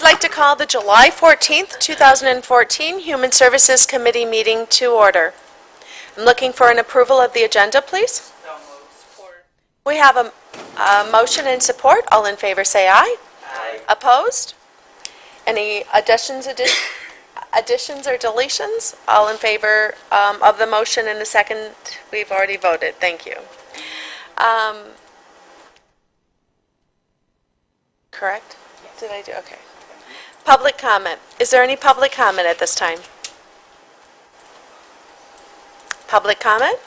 I'd like to call the July 14th, 2014 Human Services Committee meeting to order. I'm looking for an approval of the agenda, please. We have a motion and support. All in favor say aye. Aye. Opposed? Any additions or deletions? All in favor of the motion and the second? We've already voted. Thank you. Correct? Yes. Did I do? Okay. Public comment. Is there any public comment at this time? Public comment?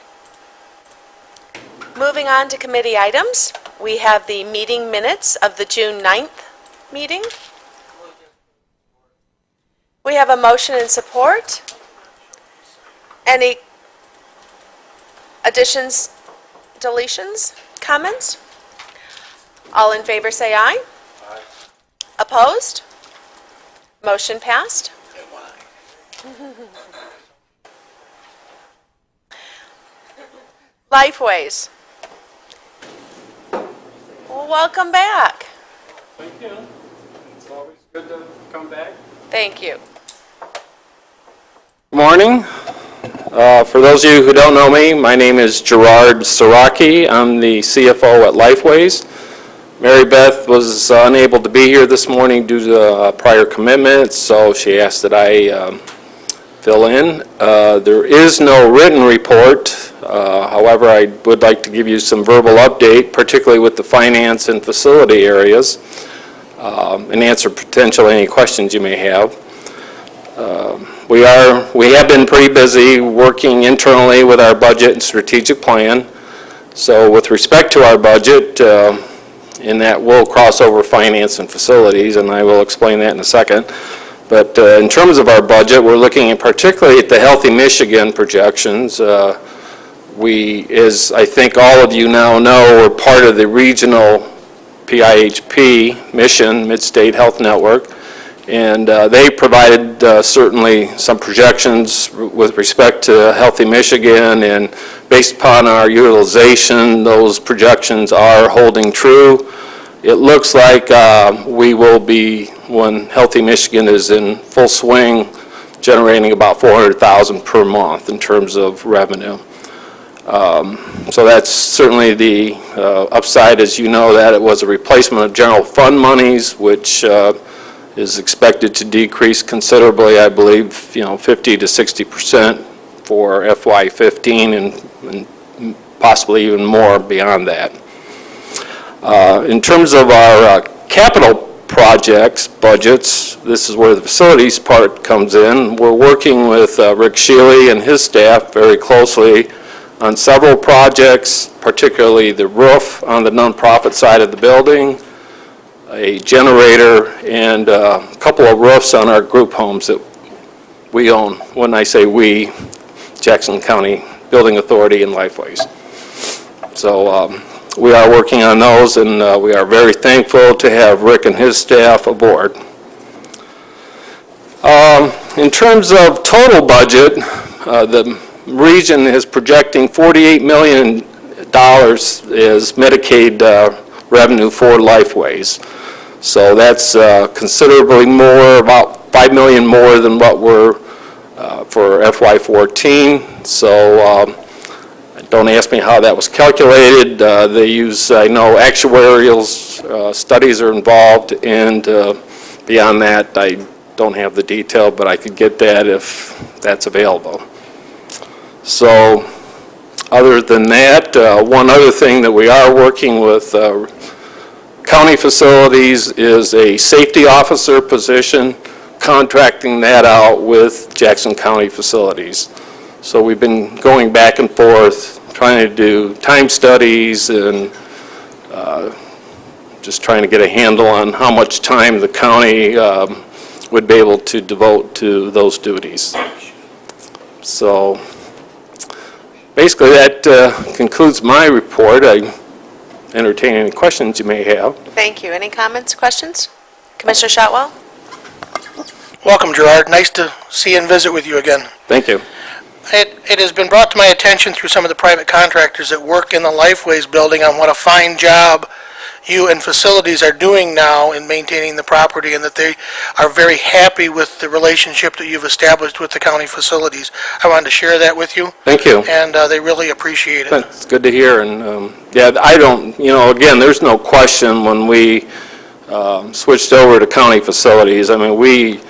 Moving on to committee items, we have the meeting minutes of the June 9th meeting. We have a motion and support. Any additions, deletions, comments? All in favor say aye. Aye. Opposed? Motion passed. Lifeways. Well, welcome back. Thank you. It's always good to come back. Thank you. Good morning. For those of you who don't know me, my name is Gerard Siraki. I'm the CFO at Lifeways. Mary Beth was unable to be here this morning due to prior commitments, so she asked that I fill in. There is no written report. However, I would like to give you some verbal update, particularly with the finance and facility areas, and answer potentially any questions you may have. We have been pretty busy working internally with our budget and strategic plan. So with respect to our budget, and that will cross over finance and facilities, and I will explain that in a second. But in terms of our budget, we're looking at particularly at the Healthy Michigan projections. We, as I think all of you now know, we're part of the regional PIHP mission, Mid-State Health Network, and they provided certainly some projections with respect to Healthy Michigan, and based upon our utilization, those projections are holding true. It looks like we will be, when Healthy Michigan is in full swing, generating about $400,000 per month in terms of revenue. So that's certainly the upside. As you know, that it was a replacement of general fund monies, which is expected to decrease considerably, I believe, 50 to 60% for FY15 and possibly even more beyond that. In terms of our capital projects budgets, this is where the facilities part comes in. We're working with Rick Shealy and his staff very closely on several projects, particularly the roof on the nonprofit side of the building, a generator, and a couple of roofs on our group homes that we own. When I say we, Jackson County Building Authority and Lifeways. So we are working on those, and we are very thankful to have Rick and his staff aboard. In terms of total budget, the region is projecting $48 million as Medicaid revenue for Lifeways. So that's considerably more, about $5 million more than what we're for FY14. So don't ask me how that was calculated. They use, I know, actuarial studies are involved, and beyond that, I don't have the detail, but I could get that if that's available. So other than that, one other thing that we are working with county facilities is a safety officer position, contracting that out with Jackson County facilities. So we've been going back and forth, trying to do time studies and just trying to get a handle on how much time the county would be able to devote to those duties. So basically that concludes my report. I entertain any questions you may have. Thank you. Any comments, questions? Commissioner Shotwell? Welcome, Gerard. Nice to see and visit with you again. Thank you. It has been brought to my attention through some of the private contractors that work in the Lifeways building on what a fine job you and facilities are doing now in maintaining the property, and that they are very happy with the relationship that you've established with the county facilities. I wanted to share that with you, Thank you. and they really appreciate it. It's good to hear, and, yeah, I don't, again, there's no question when we switched over to county facilities, I mean, we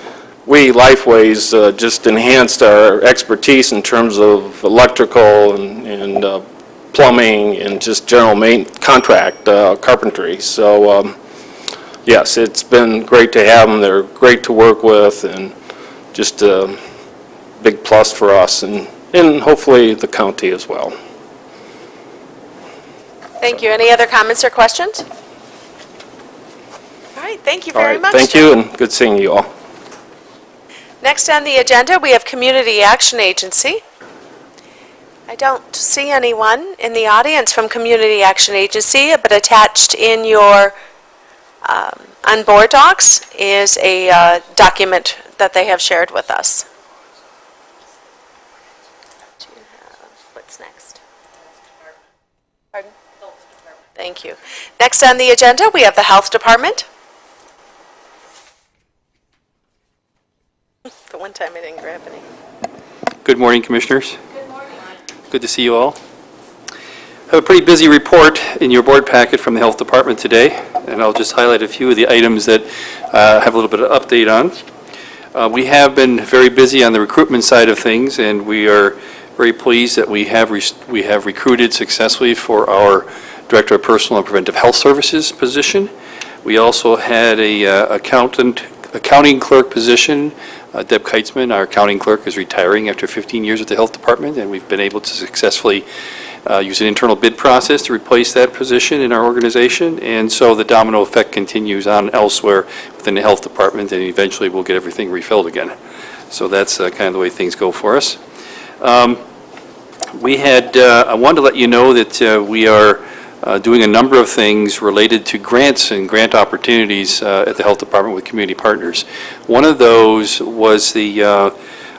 Lifeways just enhanced our expertise in terms of electrical and plumbing and just general contract carpentry. So, yes, it's been great to have them. They're great to work with, and just a big plus for us, and hopefully the county as well. Thank you. Any other comments or questions? All right, thank you All very right, much. thank you, and good seeing you all. Next on the agenda, we have Community Action Agency. I don't see anyone in the audience from Community Action Agency, but attached in your on board docs is a document that they have shared with us. What's next? Pardon? Thank you. Next on the agenda, we have the Health Department. The one time I didn't grab any. Good morning, Commissioners. Good morning. Good to see you all. I have a pretty busy report in your board packet from the Health Department today, and I'll just highlight a few of the items that have a little bit of update on. We have been very busy on the recruitment side of things, and we are very pleased that we have recruited successfully for our Director of Personal and Preventive Health Services position. We also had a accounting clerk position. Deb Keitzman, our accounting clerk, is retiring after 15 years with the Health Department, and we've been able to successfully use an internal bid process to replace that position in our organization, and so the domino effect continues on elsewhere within the Health Department, and eventually we'll get everything refilled again. So that's kind of the way things go for us. I wanted to let you know that we are doing a number of things related to grants and grant opportunities at the Health Department with community partners. One of those was the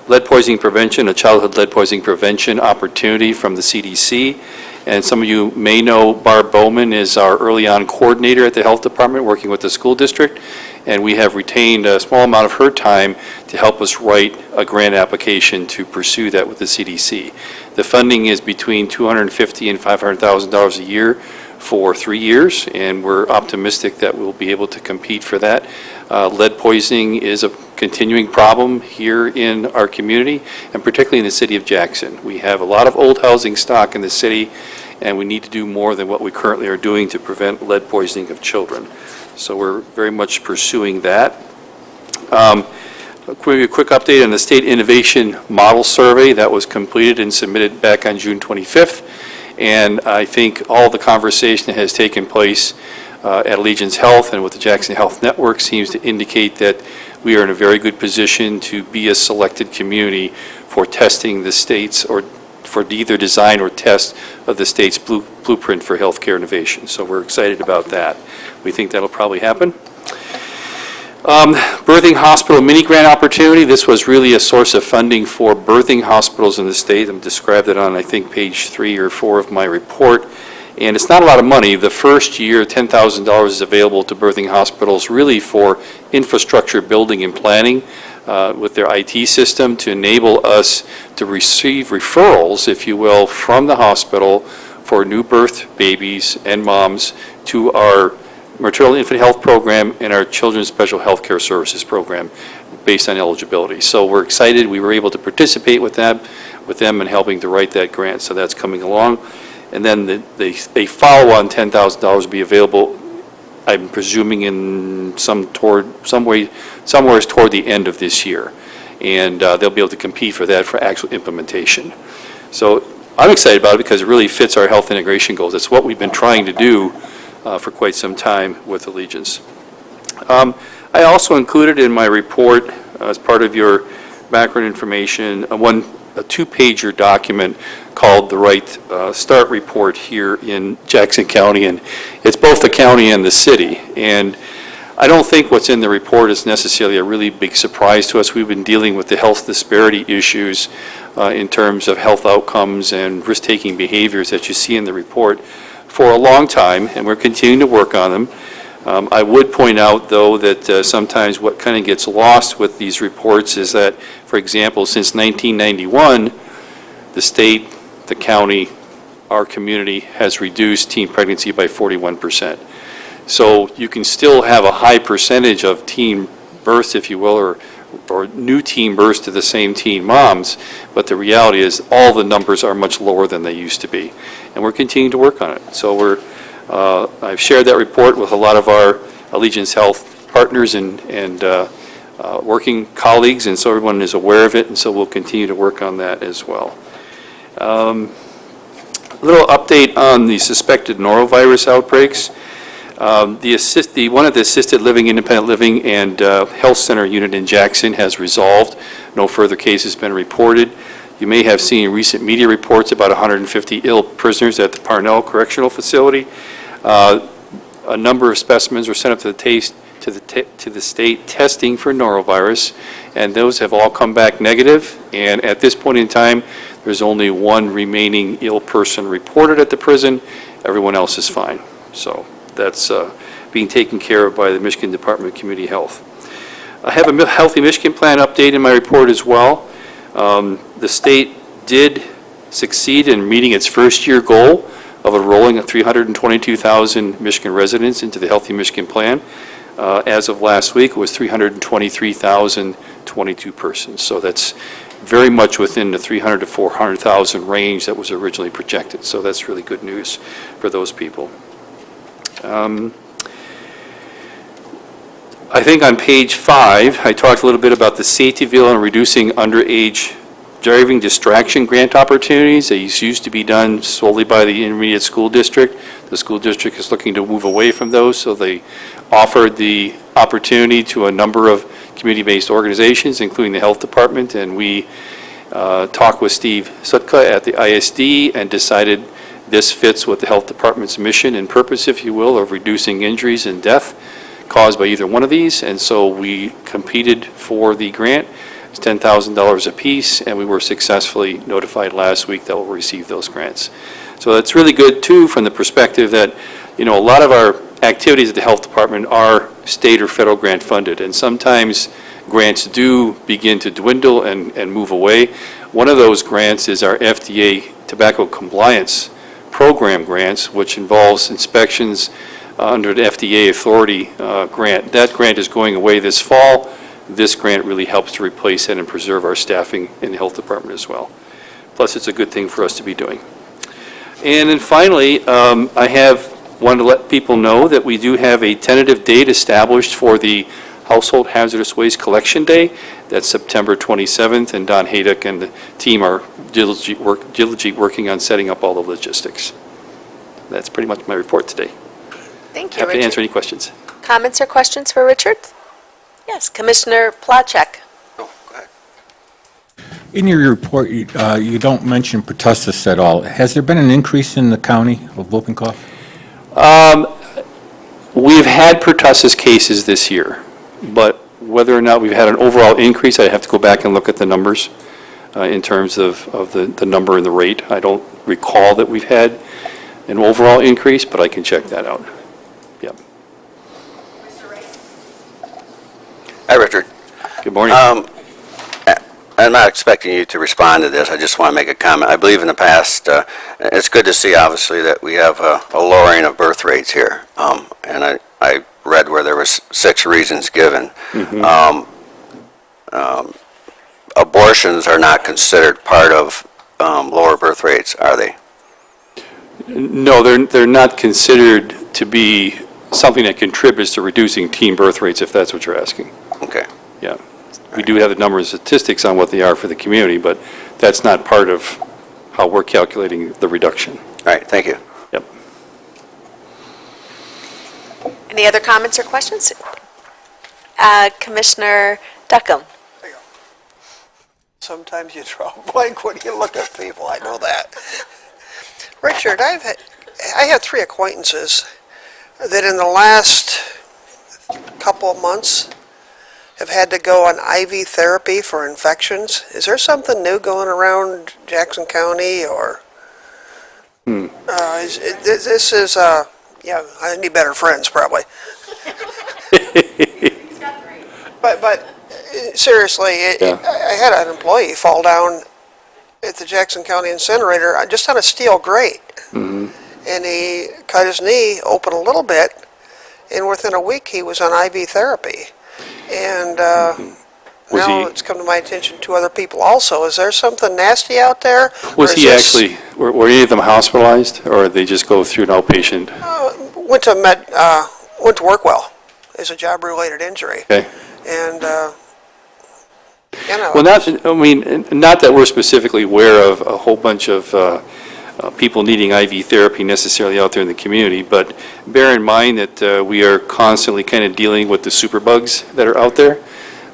lead poisoning prevention, a childhood lead poisoning prevention opportunity from the CDC. And some of you may know Barb Bowman is our early on coordinator at the Health Department working with the school district. And we have retained a small amount of her time to help us write a grant application to pursue that with the CDC. The funding is between $250,000 and $500,000 a year for 3 years, and we're optimistic that we'll be able to compete for that. Lead poisoning is a continuing problem here in our community, and particularly in the city of Jackson. We have a lot of old housing stock in the city, and we need to do more than what we currently are doing to prevent lead poisoning of children. So we're very much pursuing that. A quick update on the State Innovation Model Survey that was completed and submitted back on June 25th. And I think all the conversation that has taken place at Allegiance Health and with the Jackson Health Network seems to indicate that we are in a very good position to be a selected community for testing the state's, or for either design or test of the state's blueprint for healthcare innovation. So we're excited about that. We think that'll probably happen. Birthing hospital mini grant opportunity. This was really a source of funding for birthing hospitals in the state. I've described it on, I think, page 3 or 4 of my report. And it's not a lot of money. The first year, $10,000 is available to birthing hospitals really for infrastructure building and planning with their IT system to enable us to receive referrals, if you will, from the hospital for new birth babies and moms to our maternal infant health program and our children's special health care services program based on eligibility. So we're excited. We were able to participate with them in helping to write that grant, so that's coming along. And then the follow-on $10,000 will be available, I'm presuming, in somewhere toward the end of this year. And they'll be able to compete for that for actual implementation. So I'm excited about it because it really fits our health integration goals. It's what we've been trying to do for quite some time with Allegiance. I also included in my report, as part of your background information, a two-pager document called the Right Start Report here in Jackson County, and it's both the county and the city. And I don't think what's in the report is necessarily a really big surprise to us. We've been dealing with the health disparity issues in terms of health outcomes and risk-taking behaviors that you see in the report for a long time, and we're continuing to work on them. I would point out, though, that sometimes what kind of gets lost with these reports is that, for example, since 1991, the state, the county, our community has reduced teen pregnancy by 41%. So you can still have a high percentage of teen births, if you will, or new teen births to the same teen moms, but the reality is all the numbers are much lower than they used to be. And we're continuing to work on it. So I've shared that report with a lot of our Allegiance Health partners and working colleagues, and so everyone is aware of it, and so we'll continue to work on that as well. A little update on the suspected norovirus outbreaks. One of the assisted living, independent living, and health center unit in Jackson has resolved. No further cases been reported. You may have seen recent media reports about 150 ill prisoners at the Parnell Correctional Facility. A number of specimens were sent up to the state testing for norovirus, and those have all come back negative. And at this point in time, there's only one remaining ill person reported at the prison. Everyone else is fine. So that's being taken care of by the Michigan Department of Community Health. I have a Healthy Michigan Plan update in my report as well. The state did succeed in meeting its first-year goal of enrolling 322,000 Michigan residents into the Healthy Michigan Plan. As of last week, it was 323,022 persons. So that's very much within the 300 to 400,000 range that was originally projected. So that's really good news for those people. I think on page 5, I talked a little bit about the Safetyville and reducing underage driving distraction grant opportunities. These used to be done solely by the intermediate school district. The school district is looking to move away from those, so they offered the opportunity to a number of community-based organizations, including the health department, and we talked with Steve Sutka at the ISD and decided this fits with the health department's mission and purpose, if you will, of reducing injuries and death caused by either one of these, and so we competed for the grant. It's $10,000 apiece, and we were successfully notified last week that we'll receive those grants. So that's really good, too, from the perspective that, a lot of our activities at the health department are state or federal grant funded, and sometimes grants do begin to dwindle and move away. One of those grants is our FDA tobacco compliance program grants, which involves inspections under the FDA authority grant. That grant is going away this fall. This grant really helps to replace that and preserve our staffing in the health department as well. Plus, it's a good thing for us to be doing. And then finally, I wanted to let people know that we do have a tentative date established for the Household Hazardous Waste Collection Day. That's September 27th, and Don Hayduck and the team are diligently working on setting up all the logistics. That's pretty much my report today. Thank you, Happy to Richard. answer any questions. Comments or questions for Richard? Yes, Commissioner Placzek. In your report, you don't mention pertussis at all. Has there been an increase in the county of whooping cough? We've had pertussis cases this year, but whether or not we've had an overall increase, I'd have to go back and look at the numbers in terms of the number and the rate. I don't recall that we've had an overall increase, but I can check that out. Yep. Hi, Richard. Good morning. I'm not expecting you to respond to this. I just want to make a comment. I believe in the past, it's good to see, obviously, that we have a lowering of birth rates here. And I read where there was 6 reasons given. Abortions are not considered part of lower birth rates, are they? No, they're not considered to be something that contributes to reducing teen birth rates, if that's what you're asking. Okay. Yeah. We do have the number of statistics on what they are for the community, but that's not part of how we're calculating the reduction. All right, thank you. Yep. Any other comments or questions? Commissioner Duckham. Sometimes you draw a blank when you look at people, I know that. Richard, I have 3 acquaintances that in the last couple of months have had to go on IV therapy for infections. Is there something new going around Jackson County or This is, yeah, I need better friends, probably. But seriously, Yeah. I had an employee fall down at the Jackson County incinerator just on a steel grate. And he cut his knee open a little bit, and within a week, he was on IV therapy. And Was now he- it's come to my attention, 2 other people also. Is there something nasty out there? Was Or is he this- actually, were any of them hospitalized, or they just go through an outpatient? Went to work well. It's a job-related injury. Okay. And, you know. Well, not that we're specifically aware of a whole bunch of people needing IV therapy necessarily out there in the community, but bear in mind that we are constantly kind of dealing with the superbugs that are out there.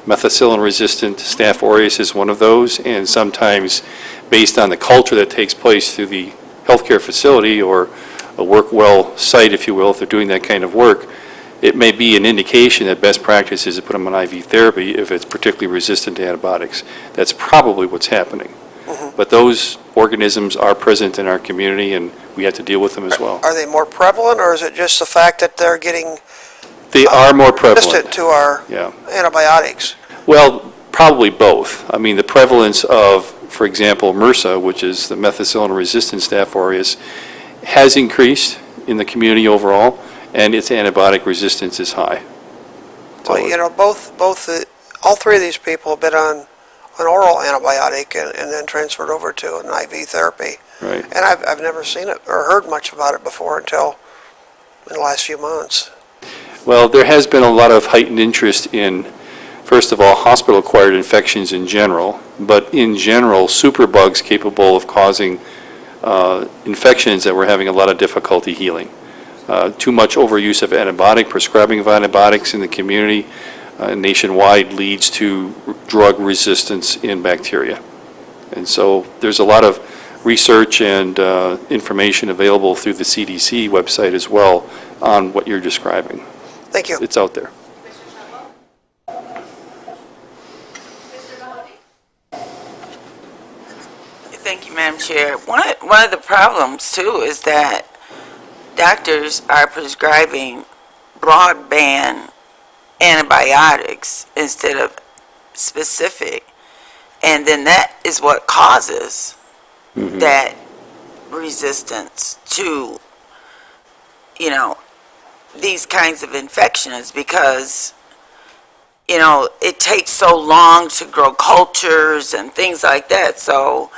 Methicillin-resistant Staph aureus is one of those, and sometimes, based on the culture that takes place through the healthcare facility or a work-well site, if you will, if they're doing that kind of work, it may be an indication that best practice is to put them on IV therapy if it's particularly resistant to antibiotics. That's probably what's happening. But those organisms are present in our community, and we have to deal with them as well. Are they more prevalent, or is it just the fact that they're getting They are more resistant prevalent. to our Yeah. antibiotics? Well, probably both. I mean, the prevalence of, for example, MRSA, which is the methicillin-resistant Staph aureus, has increased in the community overall, and its antibiotic resistance is high. Well, you know, all 3 of these people have been on an oral antibiotic and then transferred over to an IV therapy. Right. And I've never seen it or heard much about it before until in the last few months. Well, there has been a lot of heightened interest in, first of all, hospital-acquired infections in general, but in general, superbugs capable of causing infections that we're having a lot of difficulty healing. Too much overuse of prescribing of antibiotics in the community nationwide leads to drug resistance in bacteria. And so there's a lot of research and information available through the CDC website as well on what you're describing. Thank you. It's out there. Thank you, Madam Chair. One of the problems, too, is that doctors are prescribing broadband antibiotics instead of specific, and then that is what causes that resistance to, you know, these kinds of infections, because, you know, it takes so long to grow cultures and things like that, so,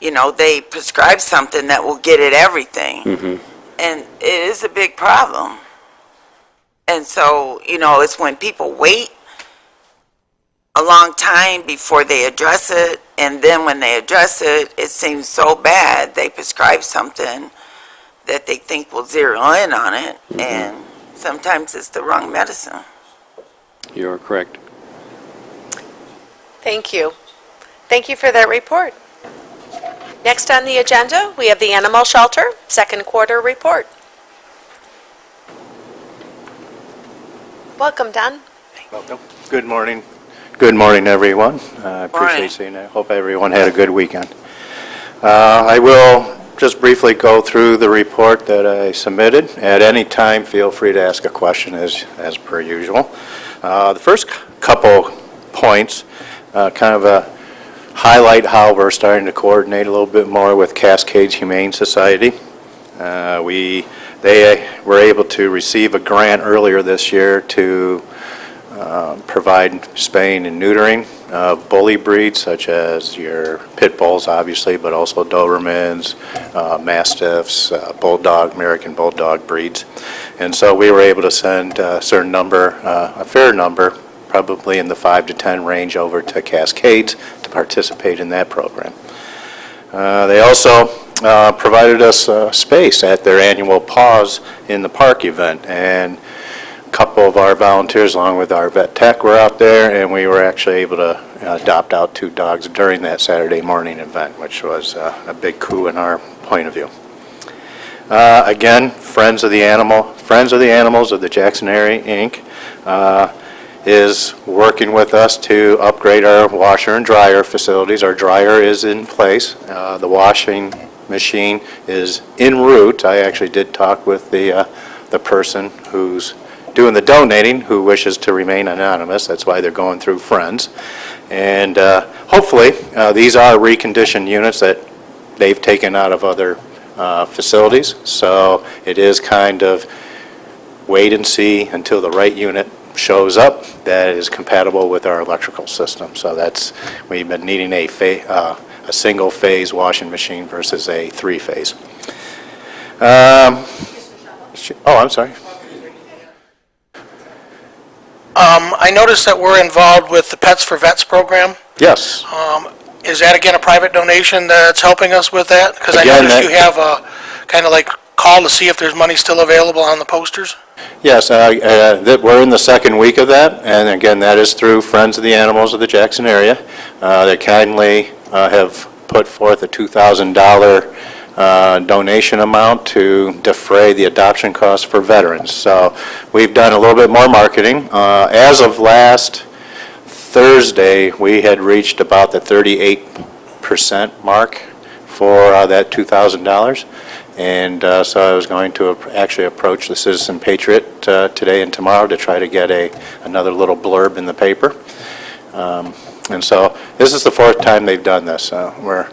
you know, they prescribe something that will get at everything. And it is a big problem. And so, you know, it's when people wait a long time before they address it, and then when they address it, it seems so bad, they prescribe something that they think will zero in on it, and sometimes it's the wrong medicine. You are correct. Thank you. Thank you for that report. Next on the agenda, we have the Animal Shelter, second quarter report. Welcome, Don. Welcome. Good morning. Good morning, everyone. I Morning. appreciate seeing it. Hope everyone had a good weekend. I will just briefly go through the report that I submitted. At any time, feel free to ask a question as per usual. The first couple points kind of highlight how we're starting to coordinate a little bit more with Cascades Humane Society. They were able to receive a grant earlier this year to provide spaying and neutering of bully breeds such as your pit bulls, obviously, but also Dobermans, Mastiffs, Bulldog, American Bulldog breeds. And so we were able to send a certain number, a fair number, probably in the 5 to 10 range, over to Cascades to participate in that program. They also provided us space at their annual Paws in the Park event, and a couple of our volunteers, along with our vet tech, were out there, and we were actually able to adopt out 2 dogs during that Saturday morning event, which was a big coup in our point of view. Again, Friends of the Animals of the Jackson Area, Inc. Is working with us to upgrade our washer and dryer facilities. Our dryer is in place. The washing machine is en route. I actually did talk with the person who's doing the donating, who wishes to remain anonymous. That's why they're going through Friends. And hopefully, these are reconditioned units that they've taken out of other facilities. So it is kind of wait and see until the right unit shows up that is compatible with our electrical system. So we've been needing a single-phase washing machine versus a three-phase. I'm sorry. I noticed that we're involved with the Pets for Vets program. Yes. Is that again a private donation that's helping us with that? Because I Again, noticed that- you have a kind of like call to see if there's money still available on the posters. Yes, we're in the second week of that, and again, that is through Friends of the Animals of the Jackson area. They kindly have put forth a $2,000 donation amount to defray the adoption costs for veterans. So we've done a little bit more marketing. As of last Thursday, we had reached about the 38% mark for that $2,000. And so I was going to actually approach the Citizen Patriot today and tomorrow to try to get another little blurb in the paper. And so this is the fourth time they've done this. We're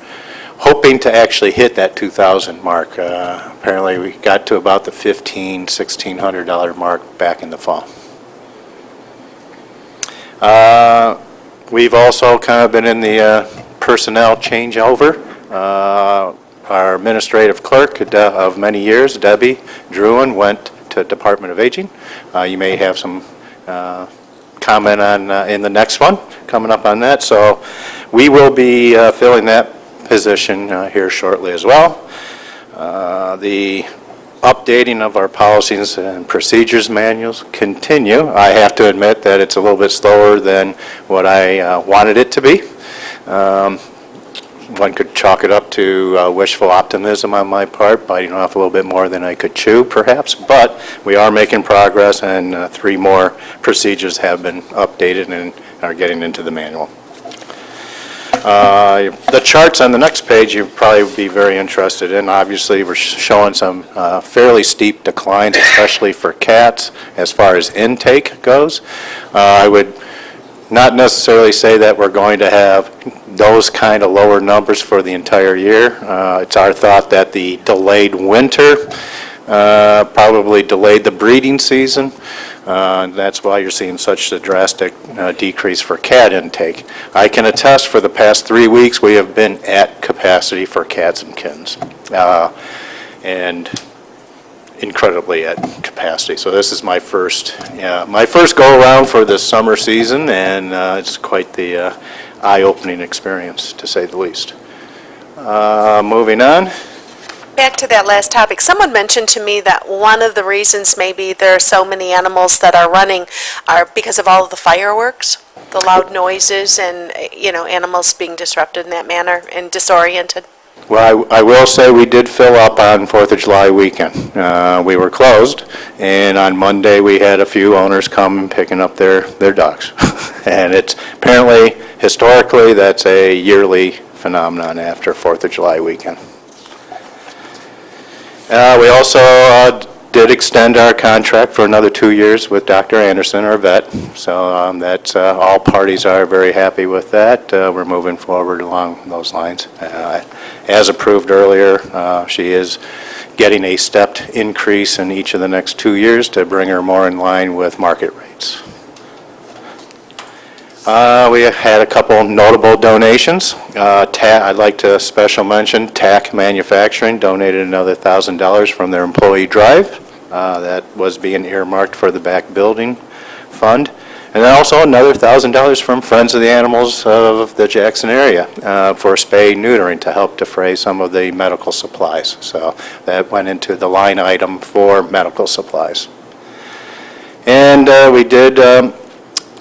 hoping to actually hit that 2,000 mark. Apparently we got to about the $1,600 mark back in the fall. We've also kind of been in the personnel changeover. Our administrative clerk of many years, Debbie Druin, went to Department of Aging. You may have some comment on in the next one, coming up on that. So we will be filling that position here shortly as well. The updating of our policies and procedures manuals continue. I have to admit that it's a little bit slower than what I wanted it to be. One could chalk it up to wishful optimism on my part, biting off a little bit more than I could chew, perhaps, but we are making progress, and 3 more procedures have been updated and are getting into the manual. The charts on the next page you'd probably be very interested in. Obviously, we're showing some fairly steep declines, especially for cats, as far as intake goes. I would not necessarily say that we're going to have those kind of lower numbers for the entire year. It's our thought that the delayed winter probably delayed the breeding season. That's why you're seeing such a drastic decrease for cat intake. I can attest for the past 3 weeks we have been at capacity for cats and kittens. And incredibly at capacity. So this is my first go around for this summer season, and it's quite the eye-opening experience, to say the least. Moving on. Back to that last topic, someone mentioned to me that one of the reasons maybe there are so many animals that are running are because of all of the fireworks, the loud noises, and, animals being disrupted in that manner and disoriented. Well, I will say we did fill up on 4th of July weekend. We were closed, and on Monday we had a few owners come picking up their dogs. And it's apparently, historically, that's a yearly phenomenon after 4th of July weekend. We also did extend our contract for another 2 years with Dr. Anderson, our vet. So that's all parties are very happy with that. We're moving forward along those lines. As approved earlier, she is getting a stepped increase in each of the next 2 years to bring her more in line with market rates. We had a couple notable donations. I'd like to special mention TAC Manufacturing donated another $1,000 from their employee drive. That was being earmarked for the back building fund. And then also another $1,000 from Friends of the Animals of the Jackson area for spay neutering to help defray some of the medical supplies. So that went into the line item for medical supplies. And we did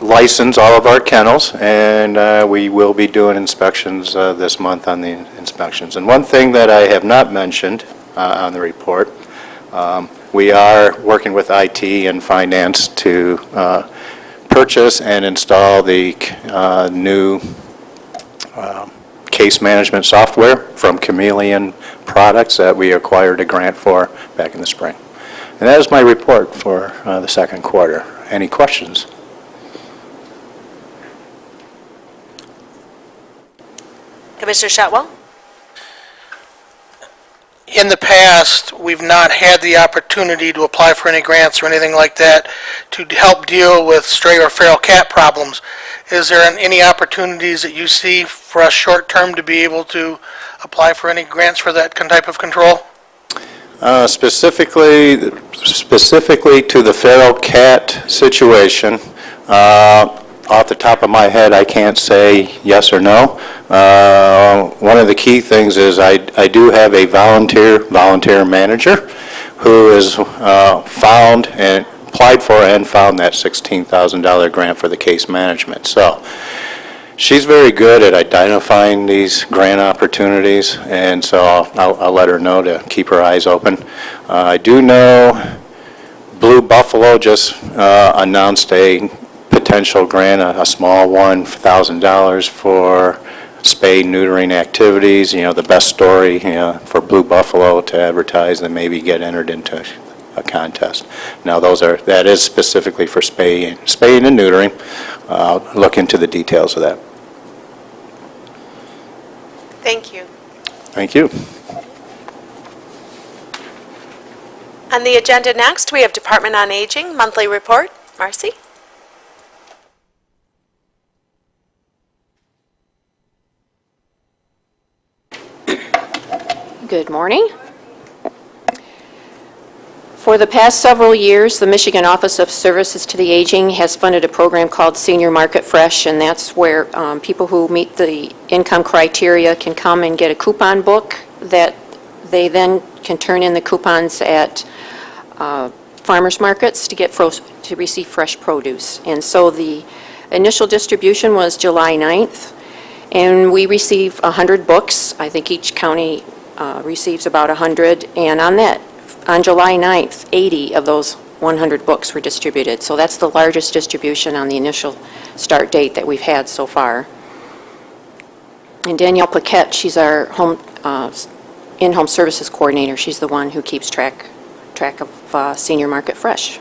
license all of our kennels, and we will be doing inspections this month on the inspections. And one thing that I have not mentioned on the report, we are working with IT and finance to purchase and install the new case management software from Chameleon Products that we acquired a grant for back in the spring. And that is my report for the second quarter. Any questions? Commissioner Shotwell? In the past, we've not had the opportunity to apply for any grants or anything like that to help deal with stray or feral cat problems. Is there any opportunities that you see for us short-term to be able to apply for any grants for that type of control? Specifically to the feral cat situation, off the top of my head, I can't say yes or no. One of the key things is I do have a volunteer manager who is found and applied for and found that $16,000 grant for the case management. So she's very good at identifying these grant opportunities, and so I'll let her know to keep her eyes open. I do know Blue Buffalo just announced a potential grant, a small one, $1,000 for spay neutering activities. You know, the best story for Blue Buffalo to advertise and maybe get entered into a contest. Now, that is specifically for spaying and neutering. Look into the details of that. Thank you. Thank you. On the agenda next, we have Department on Aging, monthly report. Marcy? Good morning. For the past several years, the Michigan Office of Services to the Aging has funded a program called Senior Market Fresh, and that's where people who meet the income criteria can come and get a coupon book that they then can turn in the coupons at farmers markets to receive fresh produce. And so the initial distribution was July 9th, and we receive 100 books. I think each county receives about 100, and on July 9th, 80 of those 100 books were distributed. So that's the largest distribution on the initial start date that we've had so far. And Danielle Paquette, she's our in-home services coordinator. She's the one who keeps track of Senior Market Fresh.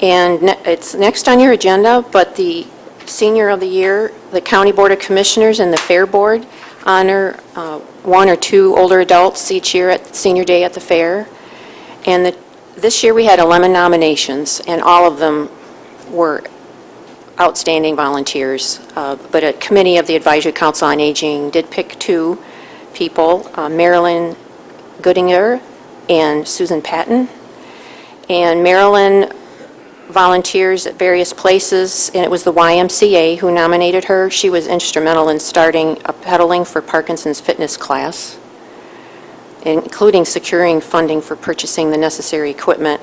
And it's next on your agenda, but the Senior of the Year, the County Board of Commissioners and the Fair Board honor one or two older adults each year at Senior Day at the fair. And this year we had 11 nominations, and all of them were outstanding volunteers. But a committee of the Advisory Council on Aging did pick two people, Marilyn Goodinger and Susan Patton. And Marilyn volunteers at various places, and it was the YMCA who nominated her. She was instrumental in starting a pedaling for Parkinson's fitness class, including securing funding for purchasing the necessary equipment.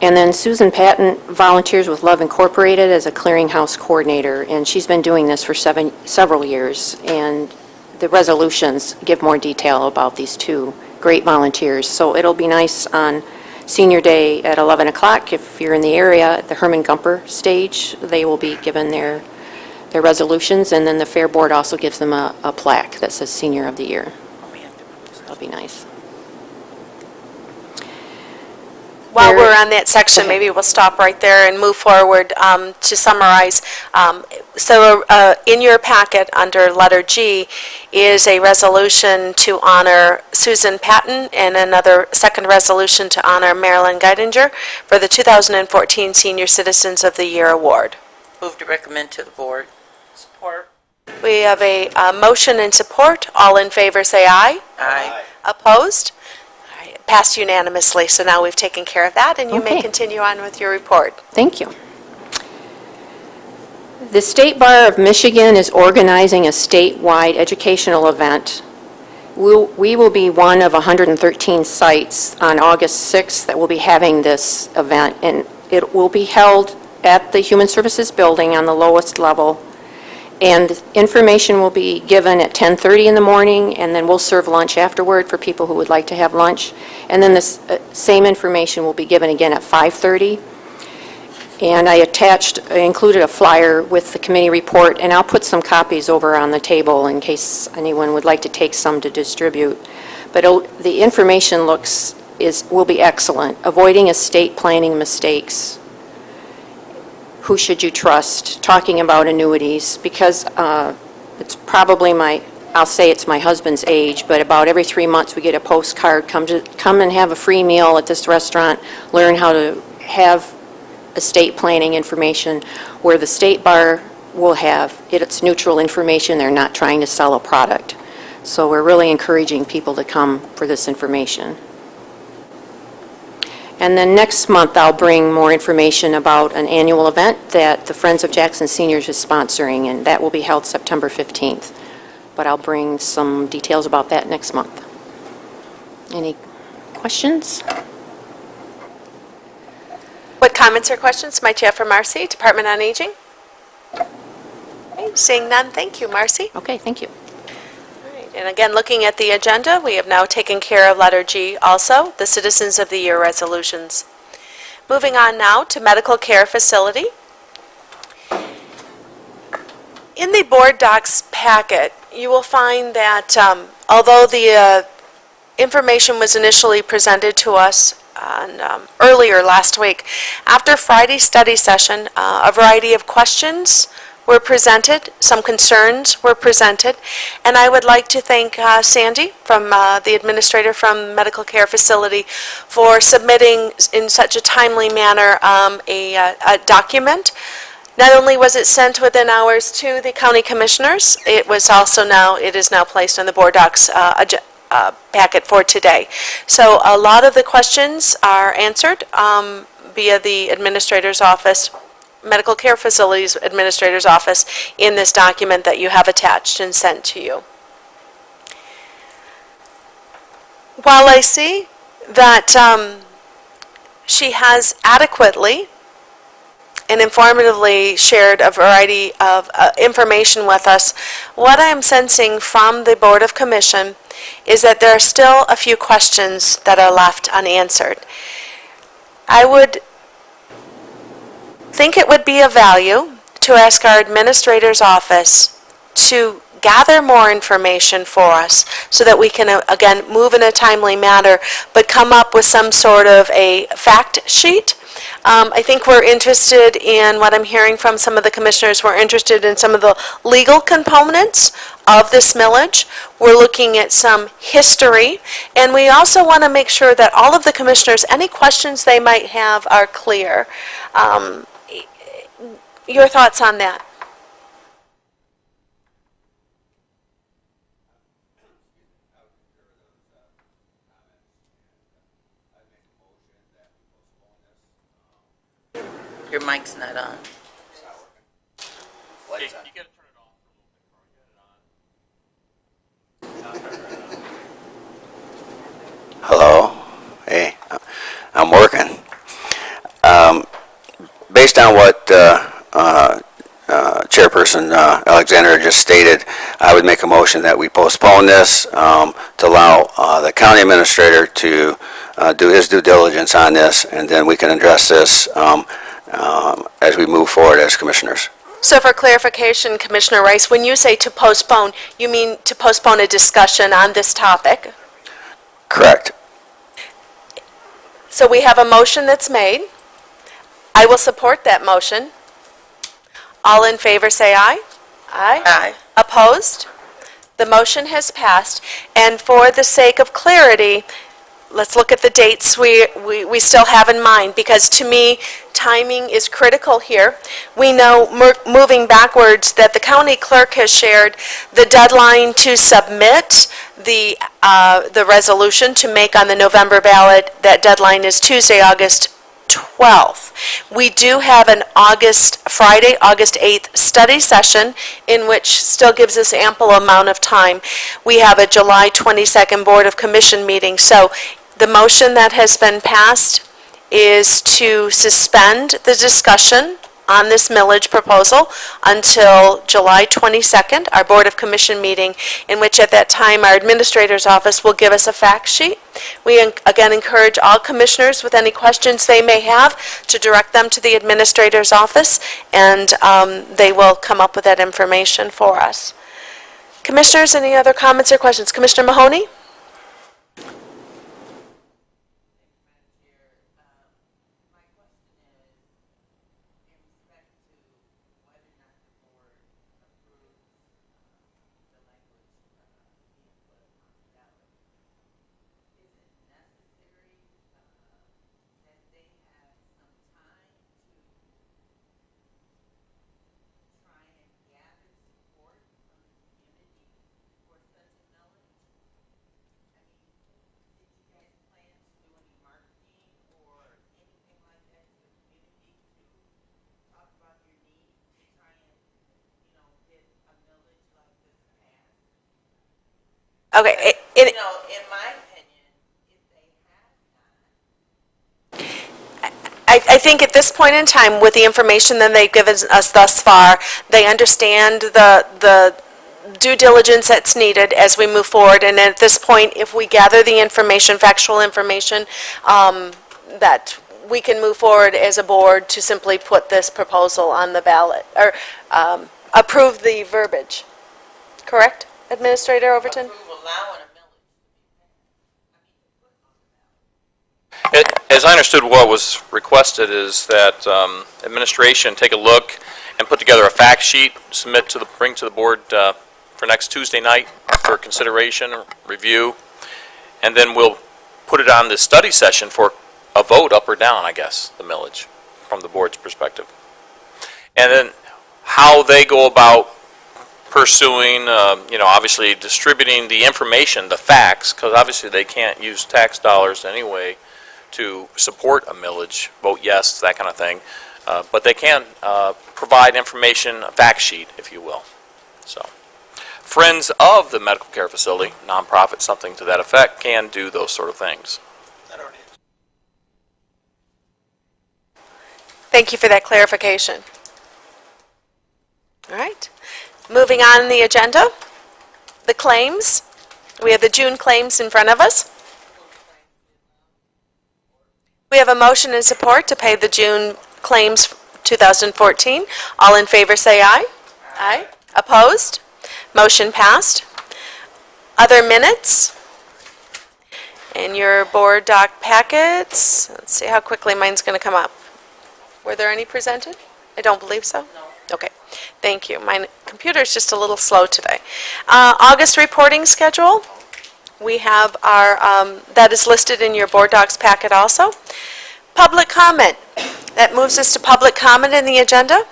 And then Susan Patton volunteers with Love Incorporated as a clearinghouse coordinator, and she's been doing this for several years. And the resolutions give more detail about these two great volunteers. So it'll be nice on Senior Day at 11 o'clock. If you're in the area at the Herman Gumper stage, they will be given their resolutions, and then the Fair Board also gives them a plaque that says Senior of the Year. That'll be nice. While we're on that section, maybe we'll stop right there and move forward to summarize. So in your packet, under letter G, is a resolution to honor Susan Patton and another second resolution to honor Marilyn Geidinger for the 2014 Senior Citizens of the Year Award. Move to recommend to the board. Support. We have a motion and support. All in favor say aye. Aye. Opposed? All right, passed unanimously, so now we've taken care of that, and you may Okay. continue on with your report. Thank you. The State Bar of Michigan is organizing a statewide educational event. We will be one of 113 sites on August 6th that will be having this event, and it will be held at the Human Services Building on the lowest level. And information will be given at 10:30 in the morning, and then we'll serve lunch afterward for people who would like to have lunch. And then this same information will be given again at 5:30. And I attached included a flyer with the committee report, and I'll put some copies over on the table in case anyone would like to take some to distribute. But the information will be excellent. Avoiding estate planning mistakes. Who should you trust? Talking about annuities, because it's probably I'll say it's my husband's age, but about every 3 months we get a postcard, come and have a free meal at this restaurant, learn how to have estate planning information, where the State Bar will have it's neutral information. They're not trying to sell a product. So we're really encouraging people to come for this information. And then next month, I'll bring more information about an annual event that the Friends of Jackson Seniors is sponsoring, and that will be held September 15th. But I'll bring some details about that next month. Any questions? What comments or questions might you have for Marcy, Department on Aging? Okay, seeing none, thank you, Marcy. Okay, thank you. And again, looking at the agenda, we have now taken care of letter G also, the Citizens of the Year resolutions. Moving on now to medical care facility. In the board docs packet, you will find that although the information was initially presented to us earlier last week, after Friday's study session, a variety of questions were presented, some concerns were presented, and I would like to thank Sandy, from the administrator from Medical Care Facility, for submitting in such a timely manner a document. Not only was it sent within hours to the county commissioners, it is now placed on the board docs packet for today. So a lot of the questions are answered via the administrator's office, Medical Care Facilities Administrator's Office, in this document that you have attached and sent to you. While I see that she has adequately and informatively shared a variety of information with us, what I am sensing from the Board of Commission is that there are still a few questions that are left unanswered. I would think it would be of value to ask our administrator's office to gather more information for us so that we can, again, move in a timely manner, but come up with some sort of a fact sheet. I think we're interested in what I'm hearing from some of the commissioners. We're interested in some of the legal components of this millage. We're looking at some history, and we also want to make sure that all of the commissioners, any questions they might have, are clear. Your thoughts on that? Your mic's not on. Hello? Hey, I'm working. Based on what Chairperson Alexander just stated, I would make a motion that we postpone this to allow the county administrator to do his due diligence on this, and then we can address this as we move forward as commissioners. So for clarification, Commissioner Rice, when you say to postpone, you mean to postpone a discussion on this topic? Correct. So we have a motion that's made. I will support that motion. All in favor say aye. Aye. Aye. Opposed? The motion has passed. And for the sake of clarity, let's look at the dates we still have in mind, because to me, timing is critical here. We know, moving backwards, that the county clerk has shared the deadline to submit the resolution to make on the November ballot. That deadline is Tuesday, August 12th. We do have an Friday, August 8th study session, in which still gives us ample amount of time. We have a July 22nd Board of Commission meeting. So the motion that has been passed is to suspend the discussion on this millage proposal until July 22nd, our Board of Commission meeting, in which at that time our Administrator's Office will give us a fact sheet. We again encourage all commissioners with any questions they may have to direct them to the Administrator's Office, and they will come up with that information for us. Commissioners, any other comments or questions? Commissioner Mahoney? Okay, In my opinion, if they have I think at this point in time, with the information that they've given us thus far, they understand the due diligence that's needed as we move forward, and at this point, if we gather the information, factual information, that we can move forward as a board to simply put this proposal on the ballot, or approve the verbiage. Correct, Administrator Overton? allowing a millage. As I understood, what was requested is that administration take a look and put together a fact sheet, bring to the board for next Tuesday night for consideration, review, and then we'll put it on the study session for a vote up or down, I guess, the millage, from the board's perspective. And then how they go about pursuing, obviously distributing the information, the facts, because obviously they can't use tax dollars anyway to support a millage, vote yes, that kind of thing. But they can provide information, a fact sheet, if you will. So, Friends of the Medical Care Facility, nonprofit, something to that effect, can do those sort of things. Thank you for that clarification. All right. Moving on the agenda, the claims. We have the June claims in front of us. We have a motion and support to pay the June claims 2014. All in favor say aye. Aye. Opposed? Motion passed. Other minutes in your board doc packets. Let's see how quickly mine's going to come up. Were there any presented? I don't believe so. No. Okay. Thank you. My computer's just a little slow today. August reporting schedule. We have our, that is listed in your board docs packet also. Public comment. That moves us to public comment in the agenda.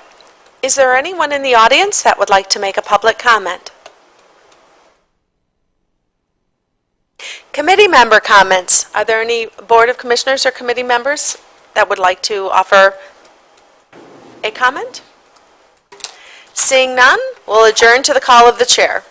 Is there anyone in the audience that would like to make a public comment? Committee member comments. Are there any Board of Commissioners or committee members that would like to offer a comment? Seeing none, we'll adjourn to the call of the chair.